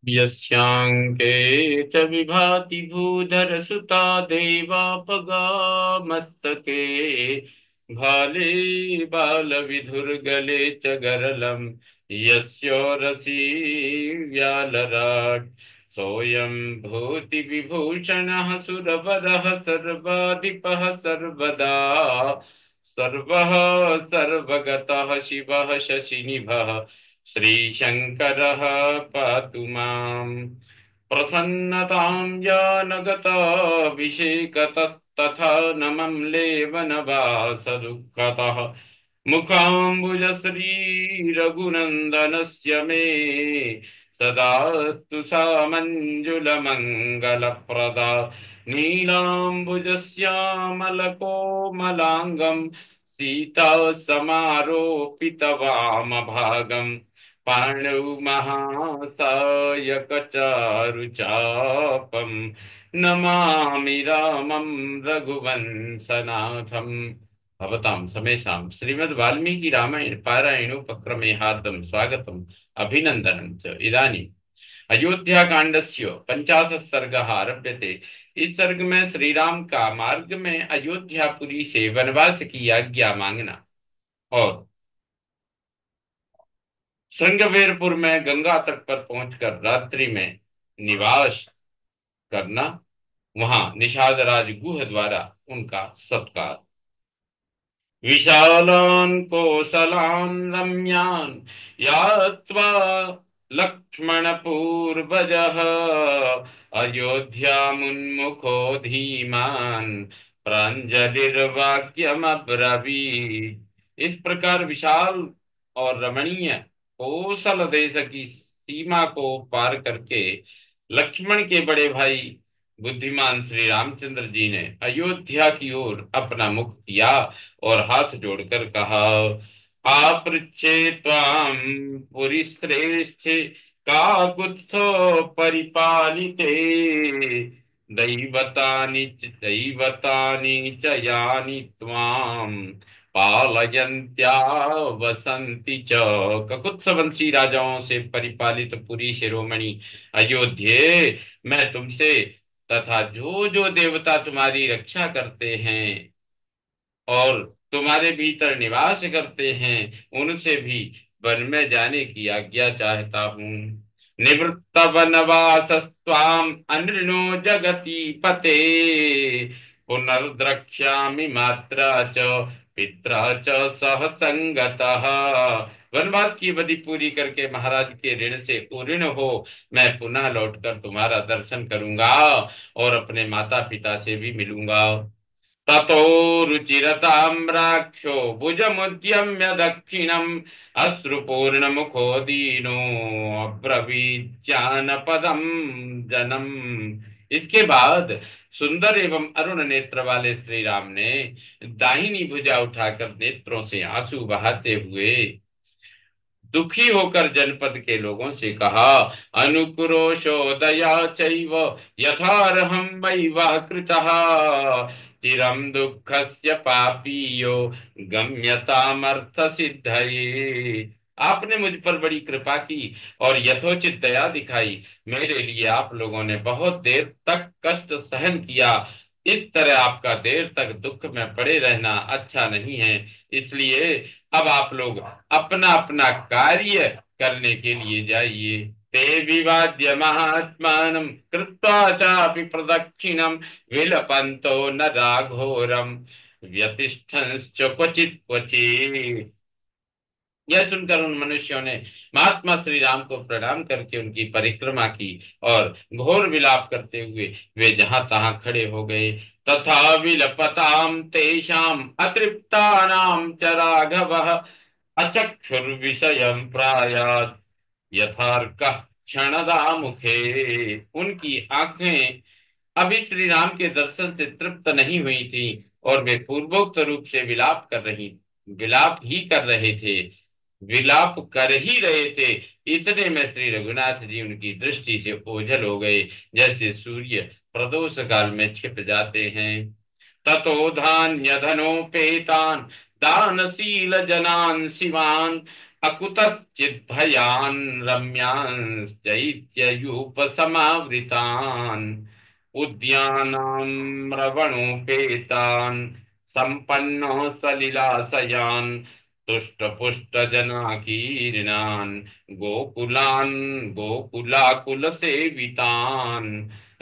यस्यांके च विभाति भूधर सुता देवापगा मस्तके भाले बाल विधुर गले च गरलम यस्योरसि व्यालराट सोऽयं भूति विभूषणः सुरवरः सर्वाधिपः सर्वदा सर्वः सर्वगतः शिवः शशिनिभः श्रीशङ्करः पातु माम् प्रसन्नतां जानगताभिषेकतस्तथा नमं लेवनवासदुःखतः मुखाम्बुज श्रीरघुनन्दनस्य मे सदास्तु सा मञ्जुलमङ्गलप्रदा नीलाम्बुजश्यामलकोमलाङ्गं सीता समारोपितवामभागम् पाणौ महासायकचारुचापम् नमामि रामं रघुवंशनाथम् भवतां समेषां श्रीमद् वाल्मीकि रामायण पारायणोपक्रमे हार्दं स्वागतम् अभिनन्दनं च इदानीम् अयोध्या कांडस्य 50 सर्गः आरभ्यते। इस सर्ग में श्री राम का मार्ग में अयोध्यापुरी से वनवास की आज्ञा मांगना और श्रृंगवेरपुर में गंगा तट पर पहुंचकर रात्रि में निवास करना, वहां निषाद राज गुह द्वारा उनका सत्कार। विशालान् कोसलान् रम्यान् यात्वा लक्ष्मणपूर्वजः अयोध्यामुन्मुखो धीमान् प्राञ्जलिर्वाक्यमब्रवीत्। इस प्रकार विशाल और रमणीय कोसल देश की सीमा को पार करके लक्ष्मण के बड़े भाई बुद्धिमान श्री रामचंद्र जी ने अयोध्या की ओर अपना मुख किया और हाथ जोड़कर कहा, आपृच्छे त्वां पुरी श्रेष्ठ काकुत्स्थो परिपालिते दैवतानि च यानि त्वां पालयन्त्या वसन्ति च। ककुत्सवंशी राजाओं से परिपालित पुरी शिरोमणि अयोध्ये, मैं तुमसे तथा जो जो देवता तुम्हारी रक्षा करते हैं और तुम्हारे भीतर निवास करते हैं, उनसे भी वन में जाने की आज्ञा चाहता हूँ। निवृत्त वनवासस्त्वाम अनृणो जगति पते पुनर्द्रक्ष्यामि मात्रा च पित्रा च सह संगतः। वनवास की अवधि पूरी करके महाराज के ऋण से उऋण हो मैं पुनः लौटकर तुम्हारा दर्शन करूंगा और अपने माता पिता से भी मिलूंगा। ततो रुचिरताम्राक्षो भुजमुद्यम्य दक्षिणम् अश्रुपूर्णमुखो दीनो अब्रवीत् जानपदं जनम। इसके बाद सुंदर एवं अरुण नेत्र वाले श्री राम ने दाहिनी भुजा उठाकर नेत्रों से आंसू बहाते हुए दुखी होकर जनपद के लोगों से कहा, अनुक्रोशो दया चैव यथार्हं वै कृतः चिरं दुःखस्य पापीयो गम्यतामर्थ सिद्धये। आपने मुझ पर बड़ी कृपा की और यथोचित दया दिखाई। मेरे लिए आप लोगों ने बहुत देर तक कष्ट सहन किया। इस तरह आपका देर तक दुख में पड़े रहना अच्छा नहीं है। इसलिए अब आप लोग अपना अपना कार्य करने के लिए जाइए। ते विवाद्य महात्मानं कृत्वा चापि प्रदक्षिणं विलपन्तो न राघोरम व्यतिष्ठन्श्च क्वचित् क्वचित्। यह सुनकर उन मनुष्यों ने महात्मा श्री राम को प्रणाम करके उनकी परिक्रमा की और घोर विलाप करते हुए वे जहां तहां खड़े हो गए। तथा विलपताम तेषाम अतृप्तानाम च राघवः अचक्षुर्विषयं प्रायात् यथार्कः क्षणदा मुखे। उनकी आंखें अभी श्री राम के दर्शन से तृप्त नहीं हुई थी और वे पूर्वोक्त रूप से विलाप ही कर रहे थे, विलाप कर ही रहे थे। इतने में श्री रघुनाथ जी उनकी दृष्टि से ओझल हो गए, जैसे सूर्य प्रदोष काल में छिप जाते हैं। ततो धान्य धनोपेतान दानशील जनान शिवान अकुतश्चिद्भयान् रम्यांश्चैत्ययूपसमावृतान् उद्यानां रवणोपेतान् सम्पन्नो सलिलाशयान् तुष्टपुष्टजनाकीर्णान् गोकुलान् गोकुलाकुलसेवितान्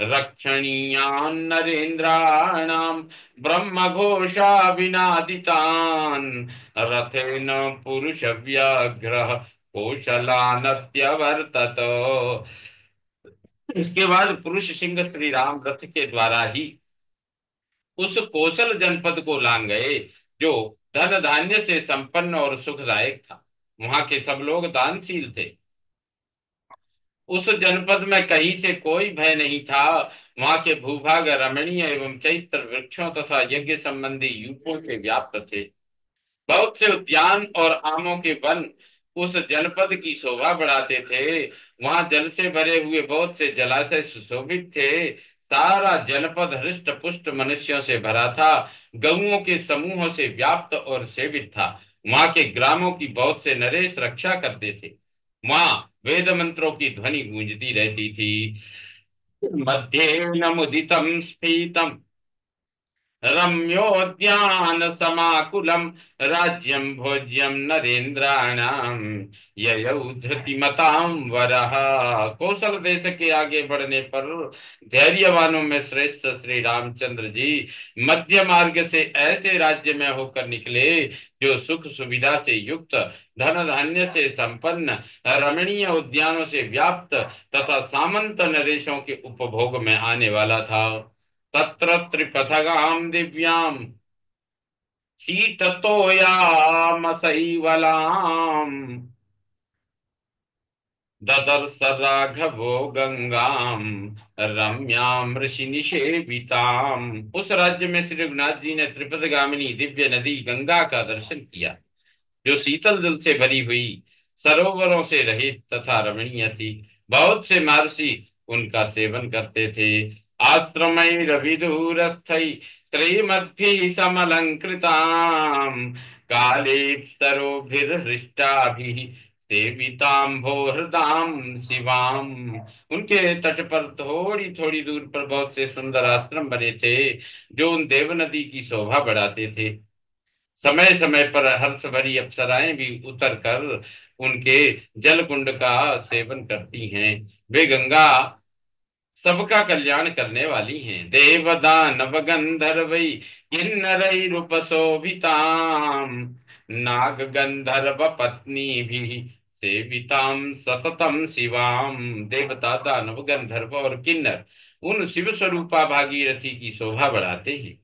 रक्षणीयान् नरेन्द्राणां ब्रह्मघोषाविनादितान् रथेन पुरुषव्याघ्रः कौशलानत्यवर्तत। इसके बाद पुरुष सिंह श्री राम रथ के द्वारा ही उस कौशल जनपद को लांग गए, जो धन धान्य से संपन्न और सुखदायक था। वहां के सब लोग दानशील थे। उस जनपद में कहीं से कोई भय नहीं था। वहां के भूभाग रमणीय एवं चैत्र वृक्षों तथा यज्ञ संबंधी यूपों से व्याप्त थे। बहुत से उद्यान और आमों के वन उस जनपद की शोभा बढ़ाते थे। वहां जल से भरे हुए बहुत से जलाशय सुशोभित थे। सारा जनपद हृष्ट पुष्ट मनुष्यों से भरा था। गऊओं के समूहों से व्याप्त और सेवित था। वहां के ग्रामों की बहुत से नरेश रक्षा करते थे। वहां वेद मंत्रों की ध्वनि गूंजती रहती थी। मध्ये न मुदितम स्फीतम रम्योद्यान समाकुलम राज्यं भोज्यं नरेंद्राणाम ययौ धृतिमतां वरः। कौशल देश के आगे बढ़ने पर धैर्यवानों में श्रेष्ठ श्री रामचंद्र जी मध्य मार्ग से ऐसे राज्य में होकर निकले, जो सुख सुविधा से युक्त, धन धान्य से संपन्न, रमणीय उद्यानों से व्याप्त तथा सामंत नरेशों के उपभोग में आने वाला था। तत्र त्रिपथगां दिव्यां शीततोयामसैवलाम् ददर्श राघवो गंगाम रम्याम ऋषि निषेविताम। उस राज्य में श्री रघुनाथ जी ने त्रिपथगामिनी दिव्य नदी गंगा का दर्शन किया, जो शीतल जल से भरी हुई, सरोवरों से रहित तथा रमणीय थी। बहुत से महर्षि उनका सेवन करते थे। आश्रमैरभिदूरस्थै श्रीमद्भिः समलंकृताम् कालेप्सरोभिर्हृष्टाभिः सेविताम्भो हृदाम शिवाम। उनके तट पर थोड़ी थोड़ी दूर पर बहुत से सुंदर आश्रम बने थे, जो उन देव नदी की शोभा बढ़ाते थे। समय समय पर हर्ष भरी अप्सराएं भी उतर कर उनके जल कुंड का सेवन करती हैं। वे गंगा सबका कल्याण करने वाली हैं। देवदानव गंधर्वै किन्नरैरुपशोभिताम् नाग गंधर्व पत्नी भी सेविताम सततम शिवाम। देवता दानव गंधर्व और किन्नर उन शिव स्वरूपा भागीरथी की शोभा बढ़ाते हैं।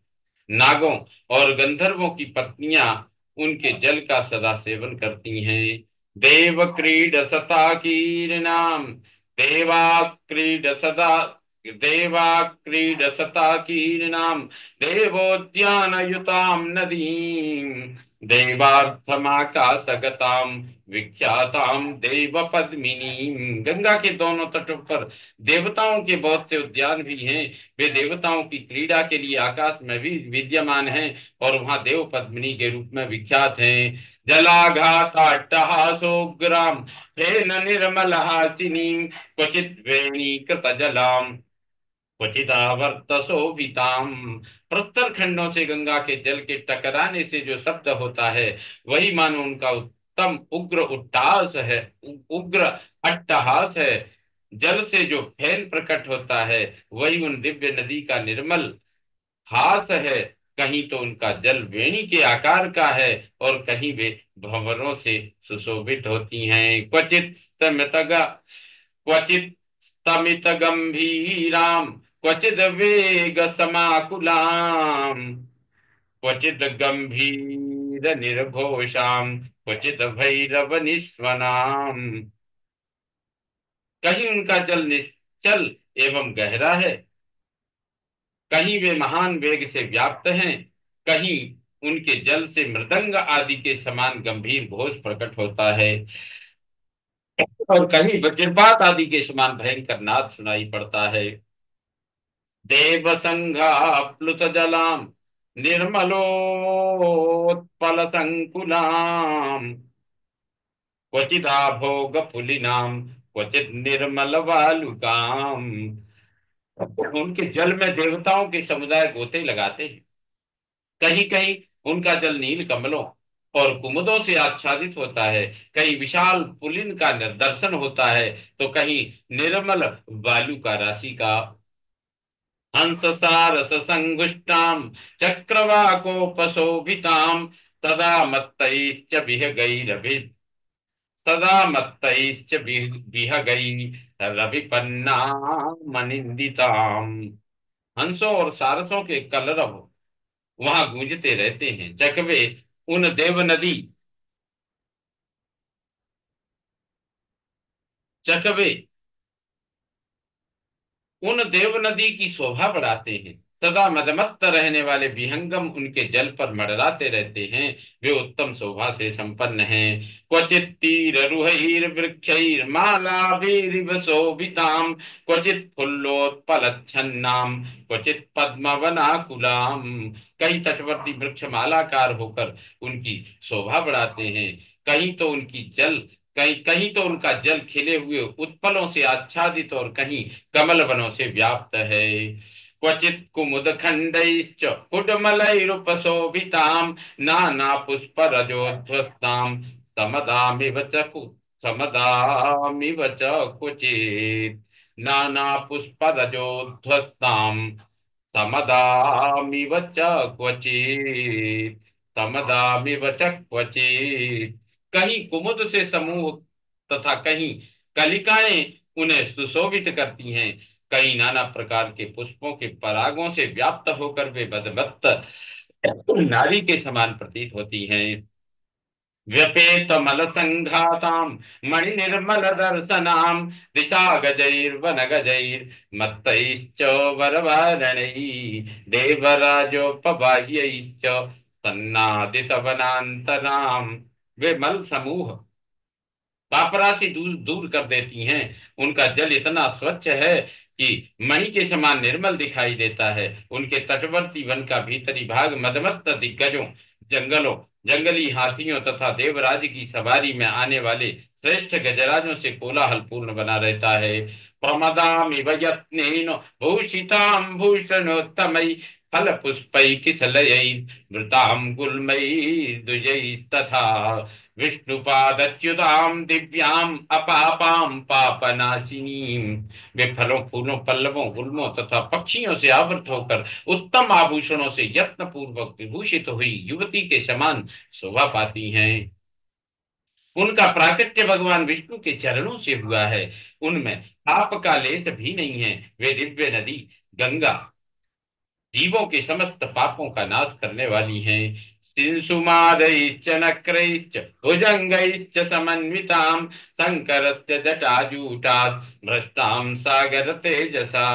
नागों और गंधर्वों की पत्नियां उनके जल का सदा सेवन करती हैं। देव क्रीड सता कीर्णाम देवा क्रीड सदा देवा क्रीड सता कीर्णाम देवोद्यानयुताम नदीम देवार्थमाकाशगताम विख्याताम देव पद्मिनी। गंगा के दोनों तटों पर देवताओं के बहुत से उद्यान भी हैं। वे देवताओं की क्रीड़ा के लिए आकाश में भी विद्यमान हैं और वहां देव पद्मिनी के रूप में विख्यात हैं। जलाघाताट्टहासोग्राम फेन निर्मल हासिनी क्वचित वेणी कृत जलाम क्वचिदावर्त शोभिताम। प्रस्तर खंडों से गंगा के जल के टकराने से जो शब्द होता है, वही मानो उनका उत्तम उग्र उट्टास है, उग्र अट्टहास है। जल से जो फैन प्रकट होता है, वही उन दिव्य नदी का निर्मल हास है। कहीं तो उनका जल वेणी के आकार का है और कहीं वे भंवरों से सुशोभित होती हैं। क्वचित स्तमित गंभीराम क्वचिद वेग समाकुलाम क्वचिद गंभीर निर्घोषाम क्वचिद भैरव निस्वनाम। कहीं उनका जल निश्चल एवं गहरा है, कहीं वे महान वेग से व्याप्त हैं, कहीं उनके जल से मृदंग आदि के समान गंभीर घोष प्रकट होता है, और कहीं वज्रपात आदि के समान भयंकर नाद सुनाई पड़ता है। देव संघा प्लुत जलाम निर्मलोत्पल संकुलाम क्वचिदा भोग पुलिनाम क्वचित निर्मल वालुकाम। उनके जल में देवताओं के समुदाय गोते लगाते हैं। कहीं कहीं उनका जल नील कमलों और कुमुदों से आच्छादित होता है, कहीं विशाल पुलिन का दर्शन होता है, तो कहीं निर्मल बालू का राशि का। हंस सारस संगुष्टाम चक्रवाकोपशोभिताम तदा मत्तैश्च विहगैरभि तदा मत्तैश्च विहगैरभिपन्ना मनिंदिताम। हंसों और सारसों के कलरव वहां गूंजते रहते हैं। चकवे उन देव नदी चकवे उन देव नदी की शोभा बढ़ाते हैं। सदा मदमत्त रहने वाले विहंगम उनके जल पर मंडराते रहते हैं। वे उत्तम शोभा से संपन्न हैं। क्वचित तीर रुहैर वृक्षैर मालाभिरिव शोभिताम क्वचित फुल्लोत्पलच्छन्नाम क्वचित पद्मवनाकुलाम। कई तटवर्ती वृक्ष मालाकार होकर उनकी शोभा बढ़ाते हैं। कहीं तो उनकी जल कहीं कहीं तो उनका जल खिले हुए उत्पलों से आच्छादित और कहीं कमल वनों से व्याप्त है। क्वचित कुमुद खंडैश्च कुडमलैरुपशोभिताम नाना पुष्प रजोध्वस्ताम समदामिव च समदामिव च क्वचित् नाना पुष्प रजोध्वस्ताम समदामिव च क्वचित् समदामिव च क्वचित्। कहीं कुमुद से समूह तथा कहीं कलिकाएं उन्हें सुशोभित करती हैं। कई नाना प्रकार के पुष्पों के परागों से व्याप्त होकर वे बदबत्त नारी के समान प्रतीत होती हैं। व्यपेत मल संघाताम मणि निर्मल दर्शनाम दिशा गजैर्वन गजैर मत्तैश्च वरवारणै देवराजोपबाह्यैश्च सन्नादित वनांतराम। वे मल समूह पापराशि दूर दूर कर देती हैं। उनका जल इतना स्वच्छ है कि मणि के समान निर्मल दिखाई देता है। उनके तटवर्ती वन का भीतरी भाग मदमत्त दिग्गजों जंगलों जंगली हाथियों तथा देवराज की सवारी में आने वाले श्रेष्ठ गजराजों से कोलाहल पूर्ण बना रहता है। प्रमदामिव यत्नेन भूषितां भूषणोत्तमै फल पुष्पै किसलयै वृतां गुल्मै द्विजैस्तथा विष्णुपादच्युताम दिव्याम अपापाम पापनाशिनीम। वे फलों फूलों पल्लवों गुल्मों तथा पक्षियों से आवृत होकर उत्तम आभूषणों से यत्न पूर्वक विभूषित हुई युवती के समान शोभा पाती हैं। उनका प्राकट्य भगवान विष्णु के चरणों से हुआ है। उनमें पाप का लेस भी नहीं है। वे दिव्य नदी गंगा जीवों के समस्त पापों का नाश करने वाली हैं। शिंशुमादैश्च नक्रैश्च भुजंगैश्च समन्वितां शंकरस्य जटाजूटात् भ्रष्टां सागर तेजसा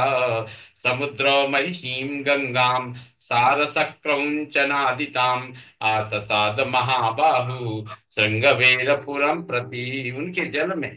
समुद्रो महिषीं गंगां सारसक्रौञ्चनादिताम् आससाद महाबाहु श्रृंगवेरपुरं प्रति। उनके जल में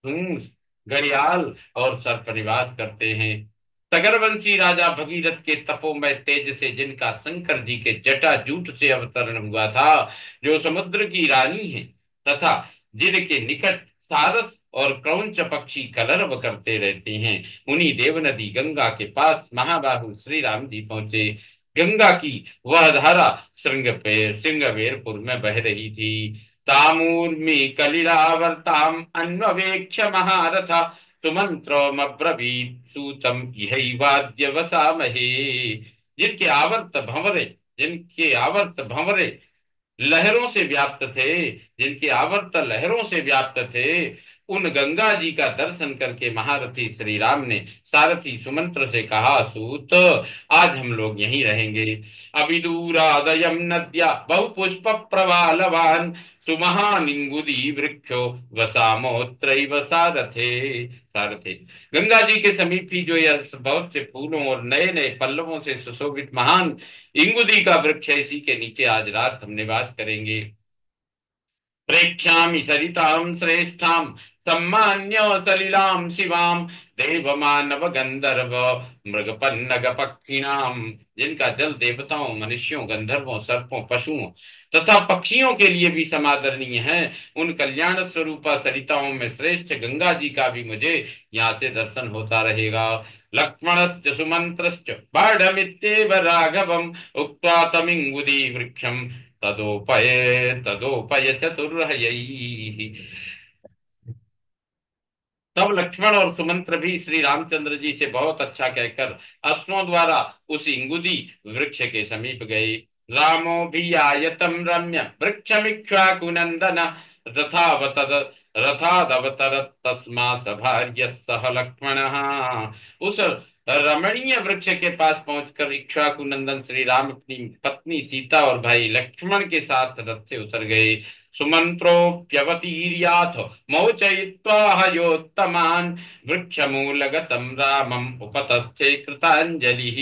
हंस घड़ियाल और सर्प निवास करते हैं। तगरवंशी राजा भगीरथ के तपोमय तेज से जिनका शंकर जी के जटाजूट से अवतरण हुआ था, जो समुद्र की रानी है तथा जिनके निकट सारस और क्रौंच पक्षी कलरव करते रहते हैं, उन्हीं देवनदी गंगा के पास महाबाहु श्री राम जी पहुंचे। गंगा की वह धारा श्रृंगवेरपुर में बह रही थी। तामूर्मि कलिलावर्ताम अन्वेक्ष महारथा सुमंत्रोमब्रवीत् सूतम इहैवाद्य वसामहे। जिनके आवर्त भंवरे लहरों से व्याप्त थे जिनके आवर्त लहरों से व्याप्त थे, उन गंगा जी का दर्शन करके महारथी श्री राम ने सारथी सुमंत्र से कहा, सूत आज हम लोग यहीं रहेंगे। अभिदूरादयम नद्या बहुपुष्प प्रवालवान सुमहानिंगुदी वृक्षो वसामोत्रैव सारथे। सारथे गंगा जी के समीप ही जो यह बहुत से फूलों और नए नए पल्लवों से सुशोभित महान इंगुदी का वृक्ष है, इसी के नीचे आज रात हम निवास करेंगे। प्रेक्षामि सरितां श्रेष्ठां सम्मान्य सलिलाम शिवाम देव मानव गंधर्व मृग पन्नग पक्षिणाम, जिनका जल देवताओं, मनुष्यों, गंधर्वों, सर्पों, पशुओं तथा पक्षियों के लिए भी समादरणीय है। उन कल्याण स्वरूपा सरिताओं में श्रेष्ठ गंगा जी का भी मुझे यहाँ से दर्शन होता रहेगा। लक्ष्मणश्च सुमंत्रश्च बाढ़मित्येव राघवम् उक्त्वा तमिंगुदी वृक्षम तदोपय चतुर्हयैः। तब लक्ष्मण और सुमंत्र भी श्री रामचंद्र जी से बहुत अच्छा कहकर अश्वों द्वारा उस इंगुदी वृक्ष के समीप गए। रामो भी आयतम रम्य वृक्षमिक्ष्वाकुनंदन रथावतद रथादवतरत तस्मा सभार्य सह लक्ष्मण। उस रमणीय वृक्ष के पास पहुंचकर इक्ष्वाकु नंदन श्री राम अपनी पत्नी सीता और भाई लक्ष्मण के साथ रथ से उतर गए। सुमंत्रोऽप्यवतीर्याथ मौचयित्वा हयोत्तमान् वृक्षमूलगतं रामम् उपतस्थे कृतांजलिः।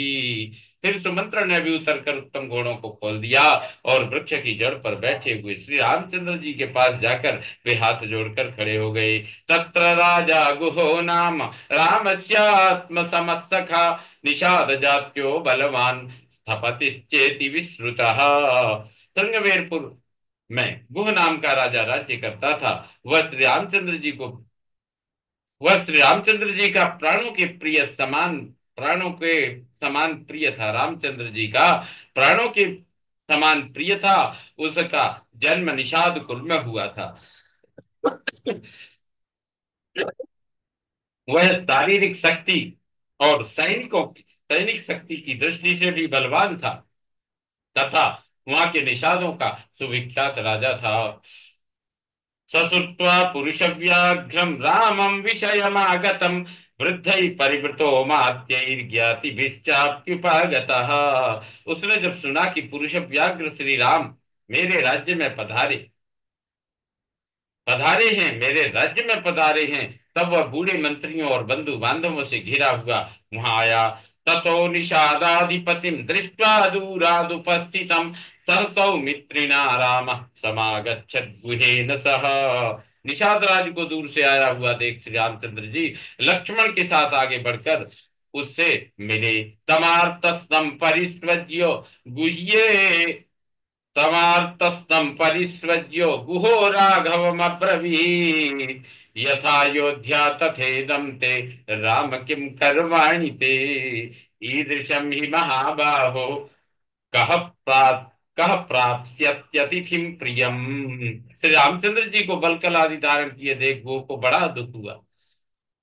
फिर सुमंत्र ने भी उतरकर उत्तम घोड़ों को खोल दिया और वृक्ष की जड़ पर बैठे हुए श्री रामचंद्र जी के पास जाकर वे हाथ जोड़कर खड़े हो गए। तत्र राजा गुहो नाम रामस्यात्म समसखा निषाद जात्यो बलवान स्थपतिश्चेति विश्रुतः। संगवेरपुर में गुह नाम का राजा राज्य करता था। वह श्री रामचंद्र जी का प्राणों के समान प्रिय था। रामचंद्र जी का प्राणों के समान प्रिय था। उसका जन्म निषाद कुल में हुआ था। वह शारीरिक शक्ति और सैनिक शक्ति की दृष्टि से भी बलवान था तथा वहां के निषादों का सुविख्यात राजा था। सश्रुत्वा पुरुषव्याघ्रं रामं विषयमागतं वृद्धै परिवृतो मात्यैर्ज्ञातिभिश्चाप्युपागतः। उसने जब सुना कि पुरुष व्याघ्र श्री राम मेरे राज्य में पधारे हैं, मेरे राज्य में पधारे हैं, तब वह बूढ़े मंत्रियों और बंधु बांधवों से घिरा हुआ वहां आया। ततो निषादाधिपतिम दृष्ट्वा दूरादुपस्थितम सहसौ मित्रिणा राम समागच्छत् गुहेन सह। निषाद राज को दूर से आया हुआ देख श्री रामचंद्र जी लक्ष्मण के साथ आगे बढ़कर उससे मिले। तमार्तस्तम परिस्वज्यो गुह्ये तमार्तस्तम परिस्वज्यो गुहो राघवमब्रवीत् यथायोध्या तथेदं ते राम किं कर्माणि ते ईदृशं हि महाबाहो कह प्राप्त कह प्राप्स्यत्यतिथिं प्रियम। श्री रामचंद्र जी को बलकल आदि धारण किए देख वो को बड़ा दुख हुआ।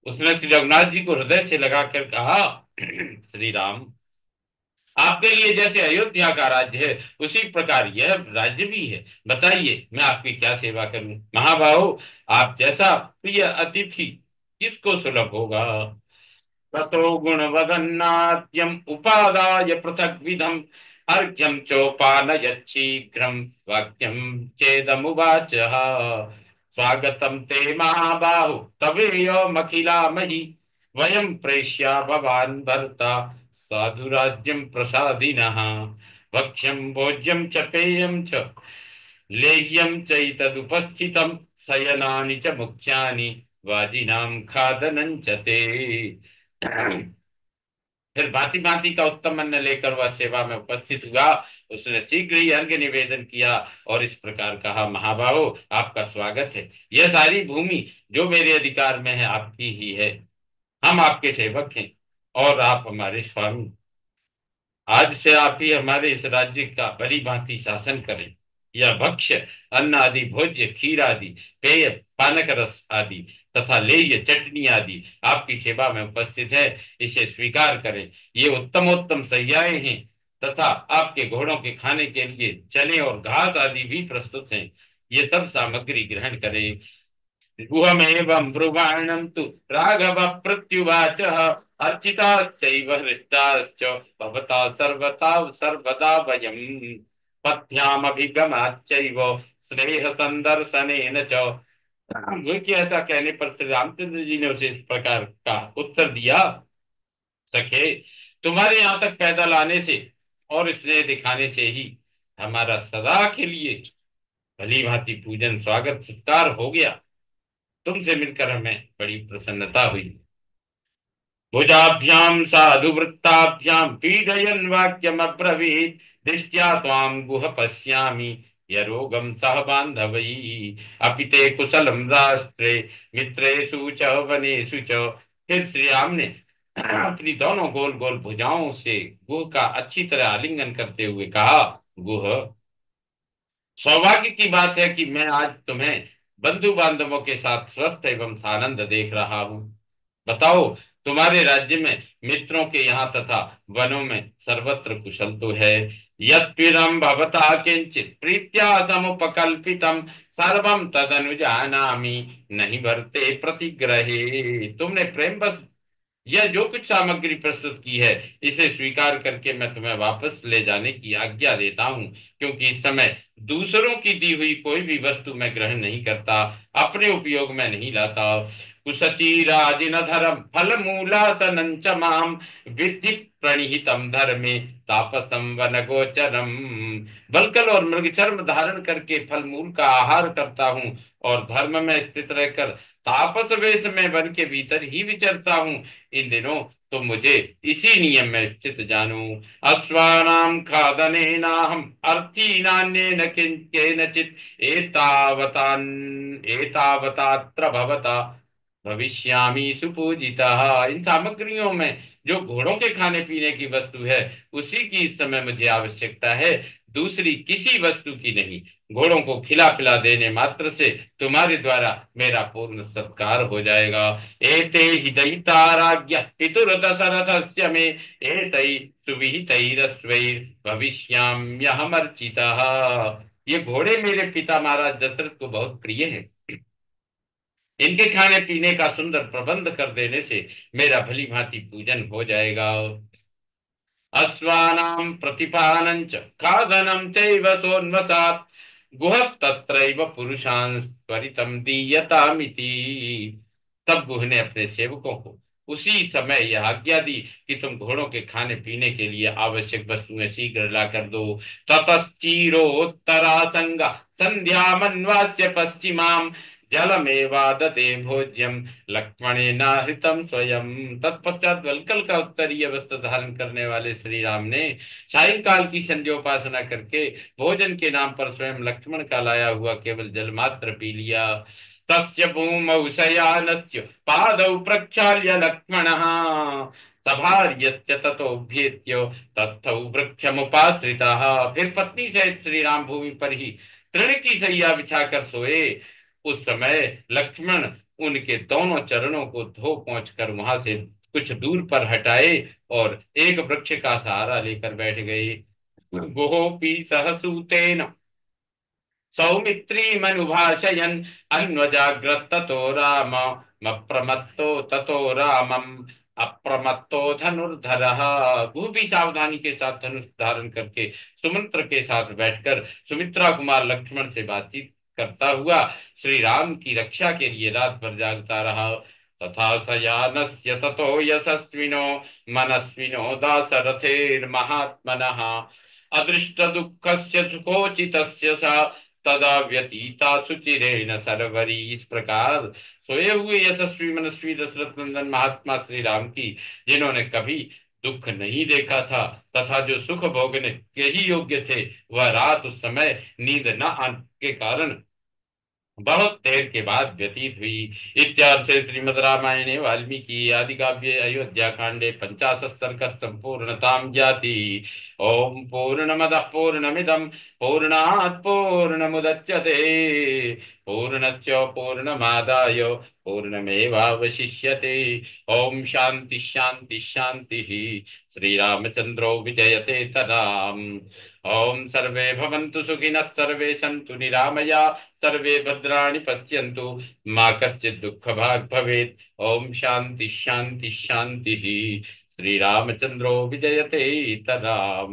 उसने श्री रघुनाथ जी को हृदय से लगाकर कहा, श्री राम, आपके लिए जैसे अयोध्या का राज्य है उसी प्रकार यह राज्य भी है। बताइए मैं आपकी क्या सेवा करूं। महाबाहो, आप जैसा प्रिय अतिथि किसको सुलभ होगा। ततो गुणवदन्नाद्यम् उपादाय पृथग् विधम् अर्घ्यं चोपानयत् शीघ्रं वाक्यं चेदमुवाचः। स्वागतं ते महाबाहु तवेयमखिलामहि वयं प्रेष्या भवान् भर्ता साधुराज्यं प्रसादिनः भक्ष्यं भोज्यं च पेयं च लेह्यं चैतदुपस्थितं शयनानि च मुख्यानि वाजिनां खादनं च ते। फिर भांति भांति का उत्तम अन्न लेकर वह सेवा में उपस्थित हुआ। उसने शीघ्र ही अर्घ्य निवेदन किया और इस प्रकार कहा, महाबाहो, आपका स्वागत है। यह सारी भूमि जो मेरे अधिकार में है आपकी ही है। हम आपके सेवक हैं और आप हमारे स्वामी। आज से आप ही हमारे इस राज्य का भली भांति शासन करें। यह भक्ष्य अन्न आदि, भोज्य खीर आदि, पेय पानक रस आदि तथा लेह्य चटनी आदि आपकी सेवा में उपस्थित है, इसे स्वीकार करें। ये उत्तमोत्तम सह्याए हैं तथा आपके घोड़ों के खाने के लिए चने और घास आदि भी प्रस्तुत हैं। ये सब सामग्री ग्रहण करें। गुहमेवं ब्रुवाणं तु राघव प्रत्युवाच अर्चिताश्चैव हृष्टाश्च भवता सर्वथा सर्वदा वयम् पथ्यामभिगमाच्चैव स्नेह संदर्शनेन च। उनके ऐसा कहने पर श्री रामचंद्र जी ने उसे इस प्रकार का उत्तर दिया, सखे, तुम्हारे यहाँ तक पैदल आने से और स्नेह दिखाने से ही हमारा सदा के लिए भली भांति पूजन स्वागत सत्कार हो गया। तुमसे मिलकर हमें बड़ी प्रसन्नता हुई। भुजाभ्याम साधुवृत्ताभ्यां पीडयन् वाक्यमब्रवीत्, दृष्ट्या त्वां गुह पश्यामि यरोगं सह बान्धवैः। अपि ते कुशलं राष्ट्रे मित्रेषु च वनेषु च। फिर श्री राम ने अपनी दोनों गोल गोल भुजाओं से गुह का अच्छी तरह आलिंगन करते हुए कहा, गुह, सौभाग्य की बात है कि मैं आज तुम्हें बंधु बांधवों के साथ स्वस्थ एवं सानंद देख रहा हूँ। बताओ, तुम्हारे राज्य में, मित्रों के यहाँ तथा वनों में सर्वत्र कुशल तो है? यत्पिदं भवता किंचित प्रीत्या समुपकल्पितम सर्वम तदनुजानामि, नहीं भरते प्रतिग्रहे। तुमने प्रेम बस यह जो कुछ सामग्री प्रस्तुत की है, इसे स्वीकार करके मैं तुम्हें वापस ले जाने की आज्ञा देता हूँ, क्योंकि इस समय दूसरों की दी हुई कोई भी वस्तु मैं ग्रहण नहीं करता, अपने उपयोग में नहीं लाता। कुशचीराजिन धर्म फल मूलासनं च माम, विद्धि प्रणिहितम धर्मे तापसम वन गोचरम। बलकल और मृगचर्म धारण करके फल मूल का आहार करता हूँ, और धर्म में स्थित रहकर तापस वेश में वन के भीतर ही विचरता हूँ। इन दिनों तो मुझे इसी नियम में स्थित जानू। अश्वानाम खादनेनाहम अर्थी नान्येन केनचित्, एतावतान एतावतात्र भवता भविष्यामि सुपूजितः। इन सामग्रियों में जो घोड़ों के खाने पीने की वस्तु है, उसी की इस समय मुझे आवश्यकता है, दूसरी किसी वस्तु की नहीं। घोड़ों को खिला पिला देने मात्र से तुम्हारे द्वारा मेरा पूर्ण सत्कार हो जाएगा। एते हि दैताराज्ञ पितुर्दशरथस्य मे, एतै सुविहितैरश्वैर् भविष्याम्यहमर्चितः। ये घोड़े मेरे पिता महाराज दशरथ को बहुत प्रिय है। इनके खाने पीने का सुंदर प्रबंध कर देने से मेरा भली भांति पूजन हो जाएगा। अश्वानां प्रतिपानं च खादनं चैव सोन्वसात्, गुहस्तत्रैव पुरुषान् त्वरितं दीयतामिति। तब गुह ने अपने सेवकों को उसी समय यह आज्ञा दी कि तुम घोड़ों के खाने पीने के लिए आवश्यक वस्तुएं शीघ्र ला कर दो। ततश्चिरोत्तरासंग संध्या मन्वास्य पश्चिमाम, जलमेवादते भोज्यम लक्ष्मणेनाहृतम स्वयं। तत्पश्चात वल्कल का उत्तरीय वस्त्र धारण करने वाले श्री राम ने सायंकाल की संध्योपासना करके भोजन के नाम पर स्वयं लक्ष्मण का लाया हुआ केवल जल मात्र पी लिया। तस्य भूमौ शयानस्य पादौ प्रक्षाल्य लक्ष्मणः, सभार्यश्च ततोभ्येत्य तस्थौ वृक्षमुपाश्रितः। फिर पत्नी सहित श्री राम भूमि पर ही तृण की शैया बिछाकर सोए। उस समय लक्ष्मण उनके दोनों चरणों को धो पहुंच कर वहां से कुछ दूर पर हटाए और एक वृक्ष का सहारा लेकर बैठ गए। गुहोपि सहसूतेन सौमित्रीमनुभाषयन् अन्वजाग्रत ततो राम अप्रमत्तो ततो रामम अप्रमत्तो धनुर्धरः। गुह भी सावधानी के साथ धनुष धारण करके सुमंत्र के साथ बैठकर सुमित्रा कुमार लक्ष्मण से बातचीत करता हुआ श्री राम की रक्षा के लिए रात भर जागता रहा। तथा शयानस्य ततो यशस्विनो मनस्विनो दासरथेर्महात्मनः, अदृष्ट दुःखस्य सुखोचितस्य सा तदा व्यतीता सुचिरेण सरवरी। इस प्रकार सोए हुए यशस्वी मनस्वी दशरथ नंदन महात्मा श्री राम की, जिन्होंने कभी दुख नहीं देखा था तथा जो सुख भोगने के ही योग्य थे, वह रात उस समय नींद न आने के कारण बहुत देर के बाद व्यतीत हुई। इत्यादि से श्रीमद् रामायणे वाल्मीकि आदि काव्ये अयोध्या कांडे 50 सर्ग संपूर्णताम जाति। ओम पूर्णमदः पूर्णमिदं पूर्णात् पूर्णमुदच्यते, पूर्णस्य पूर्णमादाय पूर्णमेवावशिष्यते। ओम शांति शांति शांति। श्री रामचंद्रो विजयते तदाम। ओम सर्वे भवन्तु सुखिनः, सर्वे सन्तु निरामया, सर्वे भद्राणि पश्यन्तु, मा कश्चित् दुःखभाग् भवेत्। ओम शांति शांति शांति। श्री रामचंद्रो विजयते तदाम।